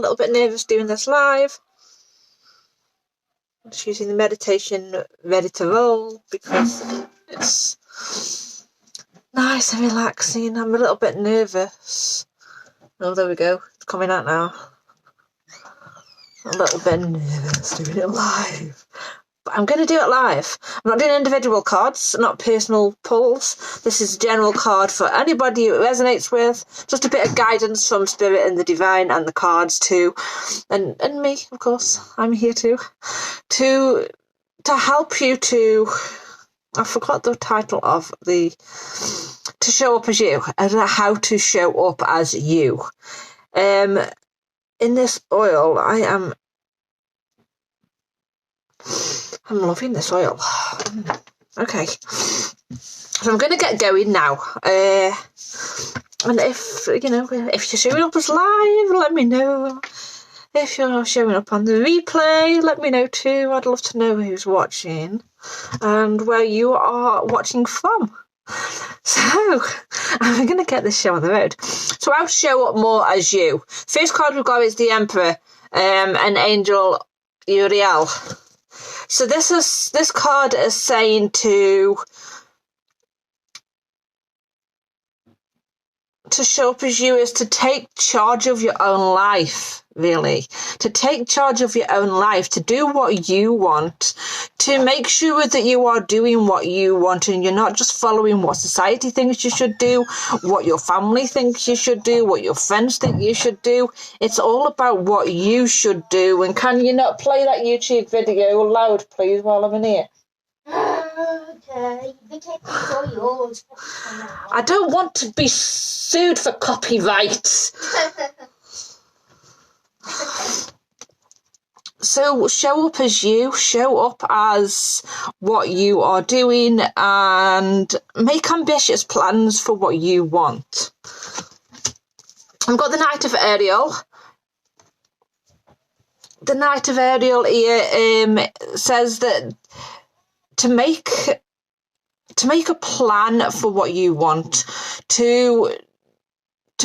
little bit nervous doing this live. I'm just using the meditation ready to roll because it's nice and relaxing. I'm a little bit nervous. Oh, there we go. It's coming out now. A little bit nervous doing it live. But I'm going to do it live. I'm not doing individual cards, not personal pulls. This is a general card for anybody it resonates with. Just a bit of guidance from Spirit and the Divine and the cards too. And me, of course. I'm here too. To help you to... I forgot the title of the... To show up as you. And how to show up as you. In this oil, I'm loving this oil. Okay. So I'm going to get going now. And if you're showing up as live, let me know. If you're showing up on the replay, let me know too. I'd love to know who's watching and where you are watching from. So, I'm going to get this show on the road. So I'll show up more as you. First card we've got is the Emperor, and Angel Uriel. So this card is saying to show up as you is to take charge of your own life, really. To take charge of your own life, to do what you want, to make sure that you are doing what you want and you're not just following what society thinks you should do, what your family thinks you should do, what your friends think you should do. It's all about what you should do. And can you not play that YouTube video loud, please, while I'm in here? Okay, yours. I don't want to be sued for copyright. So show up as you, show up as what you are doing and make ambitious plans for what you want. I've got the Knight of Ariel. The Knight of Ariel here says that to make a plan for what you want, to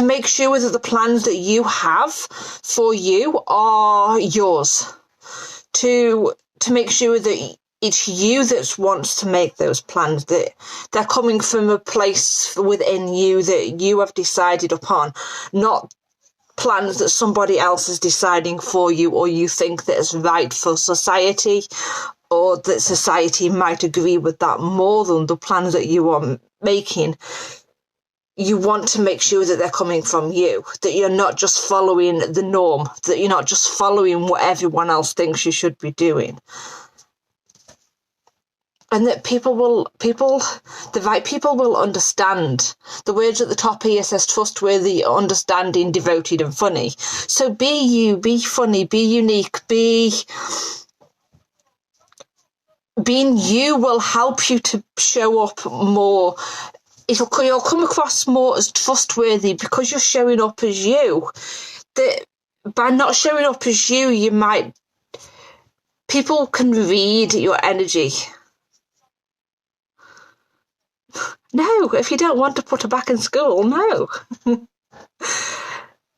make sure that the plans that you have for you are yours, to make sure that it's you that wants to make those plans, that they're coming from a place within you that you have decided upon, not plans that somebody else is deciding for you or you think that is right for society, or that society might agree with that more than the plans that you are making. You want to make sure that they're coming from you, that you're not just following the norm, that you're not just following what everyone else thinks you should be doing. And that the right people will understand. The words at the top here says trustworthy, understanding, devoted and funny. So be you, be funny, be unique, being you will help you to show up more. You'll come across more as trustworthy because you're showing up as you. That by not showing up as you, people can read your energy. No, if you don't want to put her back in school, no.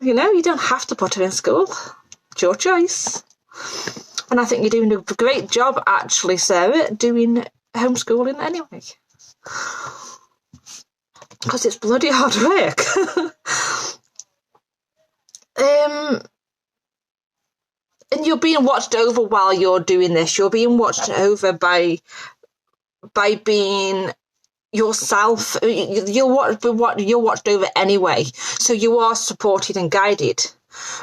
You don't have to put her in school. It's your choice. And I think you're doing a great job, actually, Sarah, doing homeschooling anyway. Because it's bloody hard work. And you're being watched over while you're doing this. You're being watched over by being yourself. You're watched over anyway. So you are supported and guided.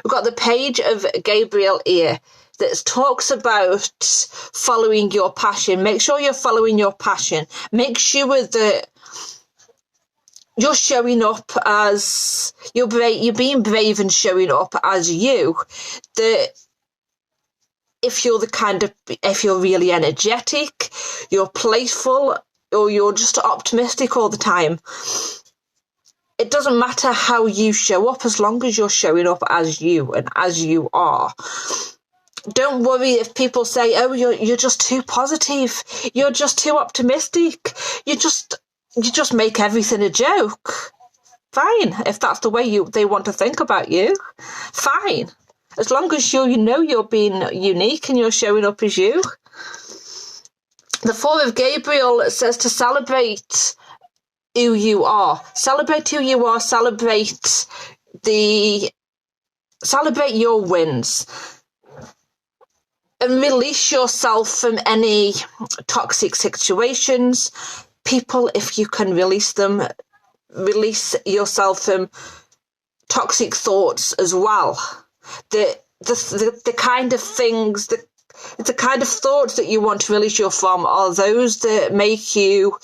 We've got the page of Gabriel here that talks about following your passion. Make sure you're following your passion. Make sure that you're showing up as you're being brave and showing up as you. That if you're really energetic, you're playful, or you're just optimistic all the time, it doesn't matter how you show up as long as you're showing up as you and as you are. Don't worry if people say, oh, you're just too positive, you're just too optimistic, you just make everything a joke. Fine, if that's the way they want to think about you, fine. As long as you know you're being unique and you're showing up as you. The Four of Gabriel says to celebrate who you are. Celebrate who you are. Celebrate your wins. And release yourself from any toxic situations. People, if you can release them, release yourself from toxic thoughts as well. The kind of things, the kind of thoughts that you want to release you from are those that make you,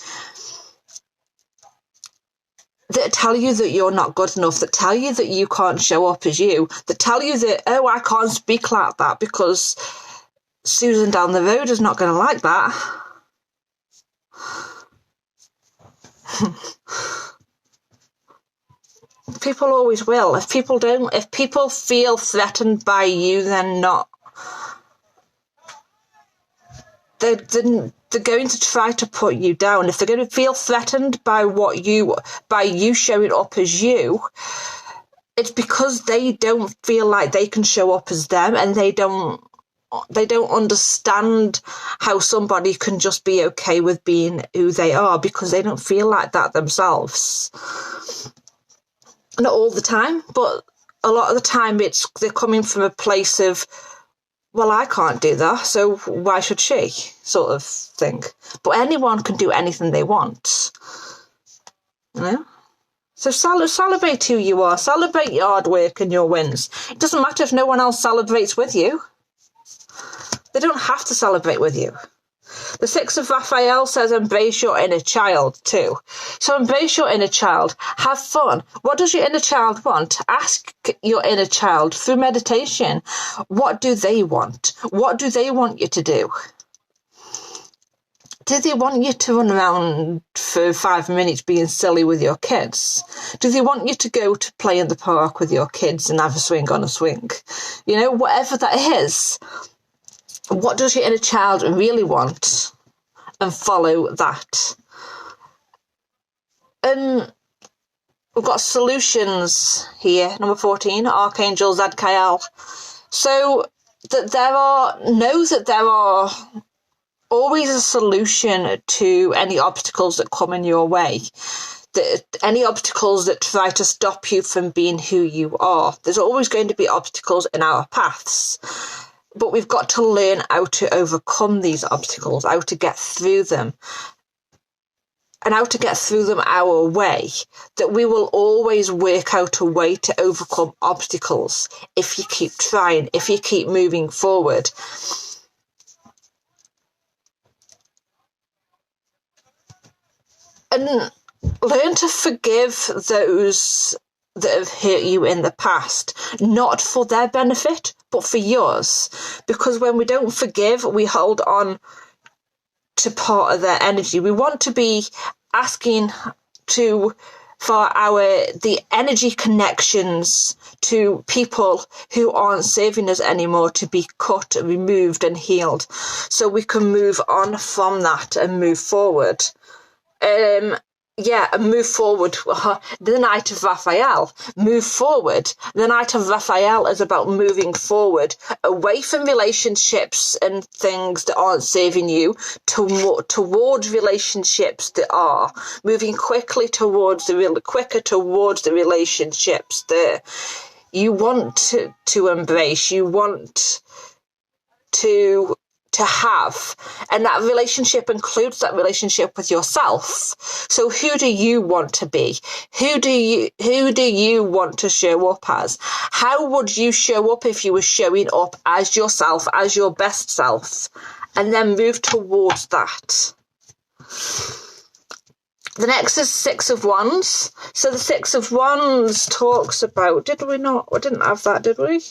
that tell you that you're not good enough, that tell you that you can't show up as you, that tell you that, oh, I can't speak like that because Susan down the road is not going to like that. People always will. If people feel threatened by you, they're going to try to put you down. If they're going to feel threatened by you showing up as you, it's because they don't feel like they can show up as them, and they don't understand how somebody can just be okay with being who they are, because they don't feel like that themselves. Not all the time, but a lot of the time they're coming from a place of, well, I can't do that, so why should she, sort of thing. But anyone can do anything they want, you know? So celebrate who you are, celebrate your hard work and your wins. It doesn't matter if no one else celebrates with you. They don't have to celebrate with you. The Six of Raphael says embrace your inner child too. So embrace your inner child. Have fun. What does your inner child want? Ask your inner child through meditation. What do they want? What do they want you to do? Do they want you to run around for 5 minutes being silly with your kids? Do they want you to go to play in the park with your kids and have a swing on a swing? You know, whatever that is. What does your inner child really want? And follow that. And we've got solutions here. Number 14, Archangel Zadkiel. So that there are always a solution to any obstacles that come in your way. Any obstacles that try to stop you from being who you are. There's always going to be obstacles in our paths. But we've got to learn how to overcome these obstacles, how to get through them, and how to get through them our way. That we will always work out a way to overcome obstacles if you keep trying, if you keep moving forward. And learn to forgive those that have hurt you in the past, not for their benefit, but for yours. Because when we don't forgive, we hold on to part of their energy. We want to be asking for the energy connections to people who aren't serving us anymore to be cut, removed and healed, so we can move on from that and move forward. And move forward. The Knight of Raphael, move forward. The Knight of Raphael is about moving forward, away from relationships and things that aren't serving you, towards relationships that are. Moving quicker towards the relationships that you want to embrace, you want to have, and that relationship includes that relationship with yourself. So who do you want to be? Who do you want to show up as? How would you show up if you were showing up as yourself, as your best self? And then move towards that. The next is Six of Wands. So the Six of Wands talks about, did we not? We didn't have that, did we?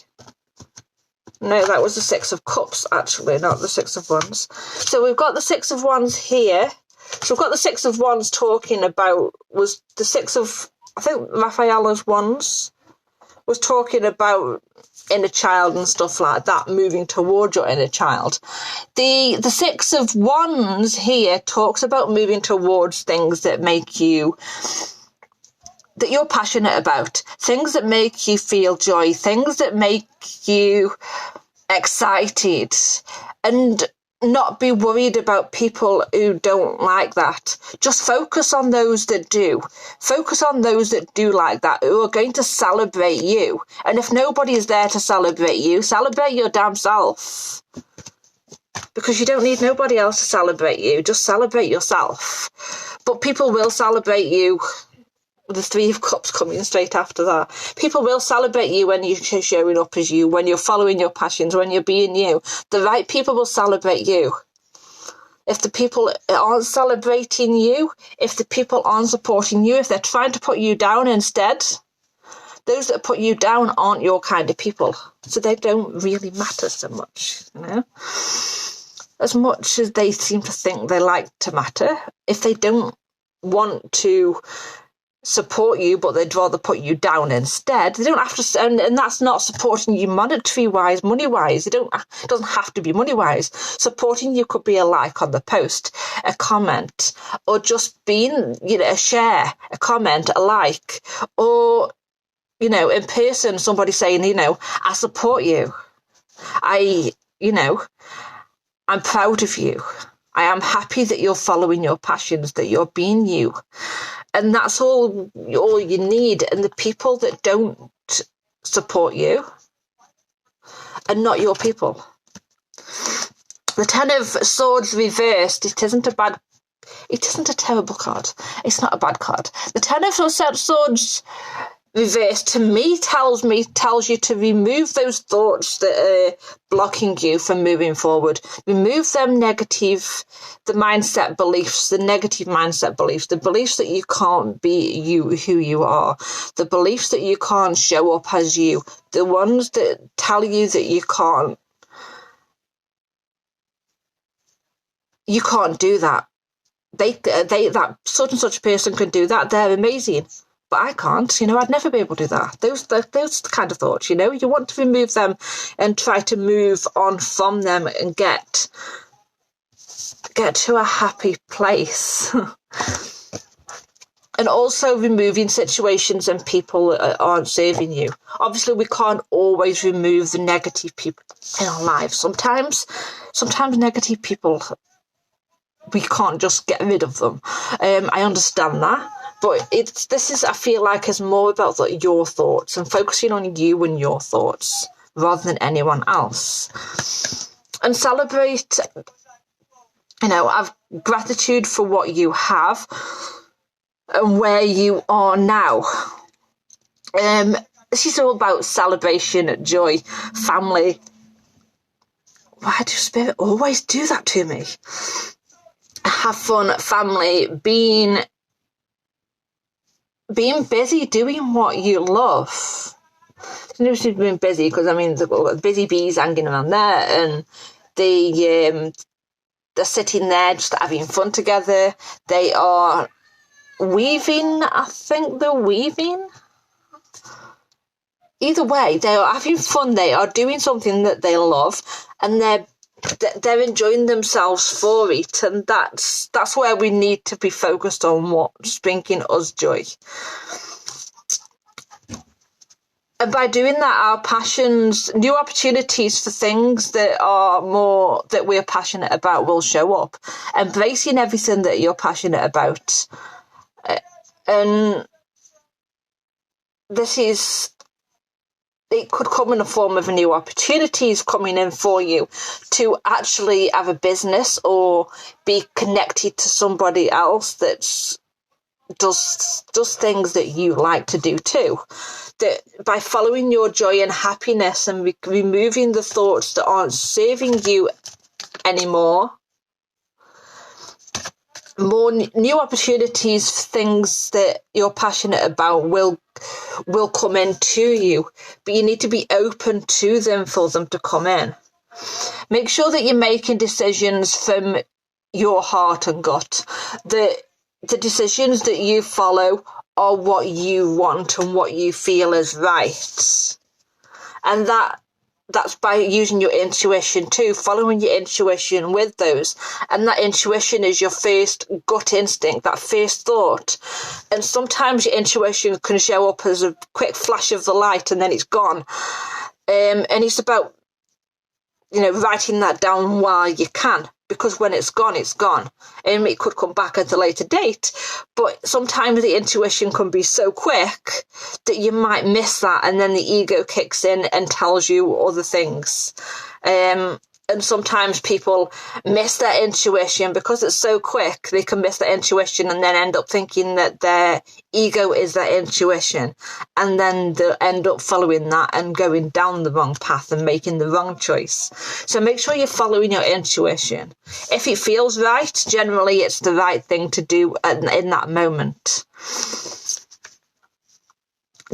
No, that was the Six of Cups, actually, not the Six of Wands. So we've got the Six of Wands here. So we've got the Six of Wands talking about, was the Six of, I think, Raphael's Wands was talking about inner child and stuff like that, moving towards your inner child. The Six of Wands here talks about moving towards things that make you that you're passionate about, things that make you feel joy, things that make you excited, and not be worried about people who don't like that. Just focus on those that do. Focus on those that do like that, who are going to celebrate you. And if nobody is there to celebrate you, celebrate your damn self. Because you don't need nobody else to celebrate you. Just celebrate yourself. But people will celebrate you. The Three of Cups coming straight after that. People will celebrate you when you're showing up as you, when you're following your passions, when you're being you. The right people will celebrate you. If the people aren't celebrating you, if the people aren't supporting you, if they're trying to put you down instead, those that put you down aren't your kind of people. So they don't really matter so much, you know? As much as they seem to think they like to matter, if they don't want to support you, but they'd rather put you down instead, they don't have to, and that's not supporting you monetary wise, money wise. It doesn't have to be money wise. Supporting you could be a like on the post, a comment, or just being, you know, a share, a comment, a like, or, you know, in person, somebody saying, you know, I support you. I'm proud of you. I am happy that you're following your passions, that you're being you. And that's all you need. And the people that don't support you are not your people. The Ten of Swords reversed, it isn't a terrible card. It's not a bad card. The Ten of Swords reversed, to me, tells you to remove those thoughts that are blocking you from moving forward. Remove them negative, the negative mindset beliefs, the beliefs that you can't be who you are, the beliefs that you can't show up as you, the ones that tell you that you can't do that. That such and such person can do that. They're amazing. But I can't, you know, I'd never be able to do that. Those kind of thoughts, you know, you want to remove them and try to move on from them and get to a happy place. And also removing situations and people that aren't serving you. Obviously, we can't always remove the negative people in our lives. Sometimes negative people, we can't just get rid of them. I understand that. But I feel like it's more about your thoughts and focusing on you and your thoughts rather than anyone else. And celebrate, you know, have gratitude for what you have and where you are now. This is all about celebration, joy, family. Why does Spirit always do that to me? Have fun, family, being busy doing what you love. It's not being busy because, I mean, the busy bees hanging around there, and they're sitting there just having fun together. They are weaving, I think they're weaving. Either way, they are having fun. They are doing something that they love, and they're enjoying themselves for it, and that's where we need to be focused on what's bringing us joy. And by doing that, our passions, new opportunities for things that we're passionate about will show up. Embracing everything that you're passionate about. And it could come in the form of new opportunities coming in for you to actually have a business or be connected to somebody else that does things that you like to do too. That by following your joy and happiness and removing the thoughts that aren't serving you anymore, more new opportunities for things that you're passionate about will come in to you, but you need to be open to them for them to come in. Make sure that you're making decisions from your heart and gut. The decisions that you follow are what you want and what you feel is right. And that that's by using your intuition too, following your intuition with those. And that intuition is your first gut instinct, that first thought. And sometimes your intuition can show up as a quick flash of the light and then it's gone. And it's about, writing that down while you can, because when it's gone, it's gone. And it could come back at a later date. But sometimes the intuition can be so quick that you might miss that, and then the ego kicks in and tells you other things. And sometimes people miss their intuition because it's so quick. They can miss their intuition and then end up thinking that their ego is their intuition. And then they'll end up following that and going down the wrong path and making the wrong choice. So make sure you're following your intuition. If it feels right, generally it's the right thing to do in that moment.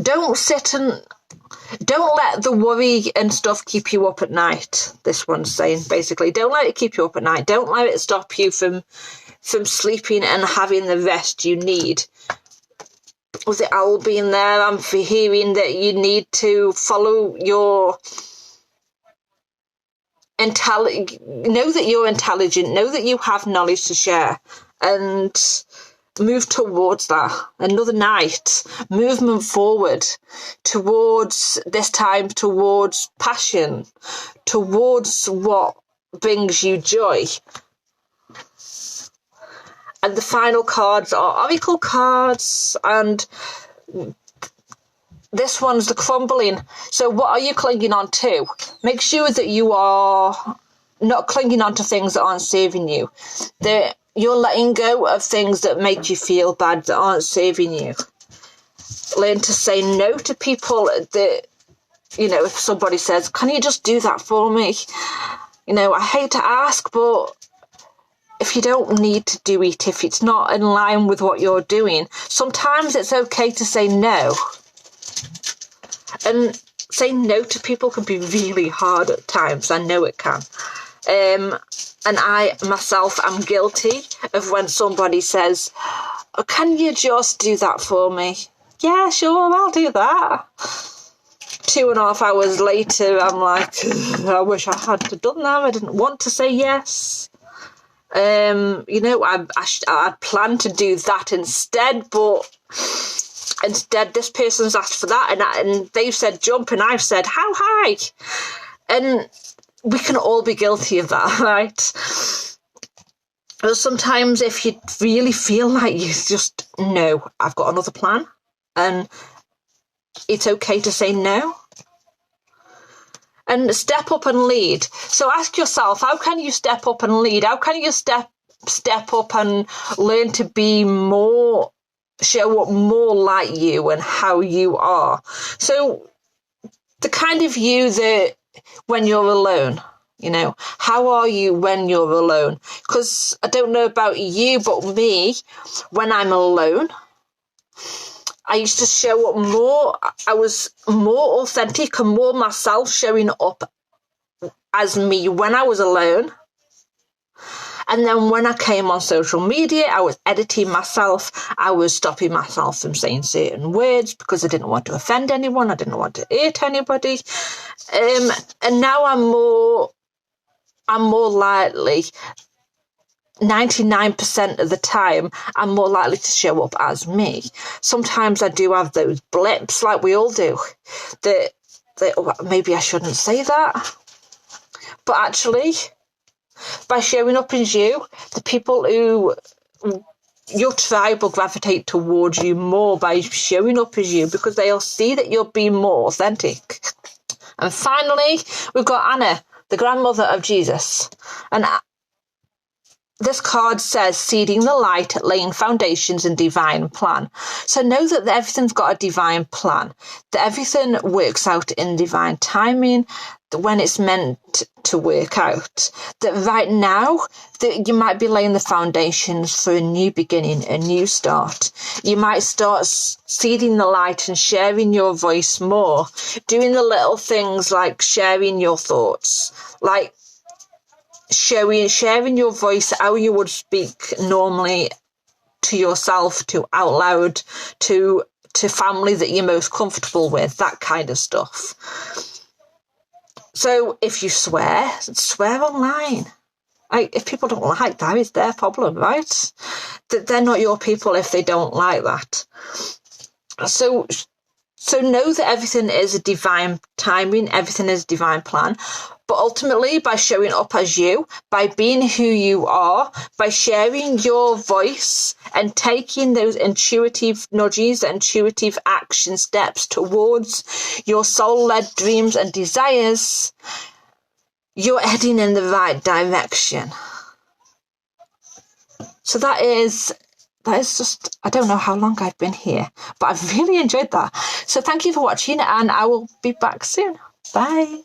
Don't let the worry and stuff keep you up at night. This one's saying, basically, don't let it keep you up at night. Don't let it stop you from sleeping and having the rest you need. With the owl being there, I'm hearing that you need to follow your know that you're intelligent, know that you have knowledge to share, and move towards that. Another night, movement forward towards this time, towards passion, towards what brings you joy. And the final cards are oracle cards, and this one's the crumbling. So what are you clinging on to? Make sure that you are not clinging on to things that aren't serving you. You're letting go of things that make you feel bad, that aren't serving you. Learn to say no to people that, if somebody says, can you just do that for me? I hate to ask, but if you don't need to do it, if it's not in line with what you're doing, sometimes it's okay to say no. And saying no to people can be really hard at times. I know it can. And I myself am guilty of when somebody says, oh, can you just do that for me? Yeah, sure, I'll do that. 2.5 hours later, I'm like, I wish I had done that. I didn't want to say yes. I'd planned to do that instead, but instead this person's asked for that, and they've said jump, and I've said how high. And we can all be guilty of that, right? But sometimes if you really feel like you just, no, I've got another plan, and it's okay to say no. And step up and lead. So ask yourself, how can you step up and lead? How can you step up and learn to be more, show up more like you and how you are? So the kind of you that when you're alone, how are you when you're alone? Because I don't know about you, but me, when I'm alone, I used to show up more. I was more authentic and more myself, showing up as me when I was alone. And then when I came on social media, I was editing myself. I was stopping myself from saying certain words because I didn't want to offend anyone. I didn't want to hurt anybody. And now I'm more likely, 99% of the time, I'm more likely to show up as me. Sometimes I do have those blips, like we all do, that maybe I shouldn't say that. But actually, by showing up as you, the people who your tribe will gravitate towards you more by showing up as you, because they'll see that you're being more authentic. And finally, we've got Anna, the grandmother of Jesus. And this card says, seeding the light, laying foundations and divine plan. So know that everything's got a divine plan, that everything works out in divine timing, that when it's meant to work out, that right now that you might be laying the foundations for a new beginning, a new start. You might start seeding the light and sharing your voice more, doing the little things like sharing your thoughts, like sharing your voice how you would speak normally to yourself, to out loud, to family that you're most comfortable with, that kind of stuff. So if you swear online. If people don't like that, it's their problem, right? They're not your people if they don't like that. So know that everything is a divine timing, everything is a divine plan. But ultimately, by showing up as you, by being who you are, by sharing your voice and taking those intuitive nudges, intuitive action steps towards your soul-led dreams and desires, you're heading in the right direction. So that is just, I don't know how long I've been here, but I've really enjoyed that. So thank you for watching, and I will be back soon. Bye.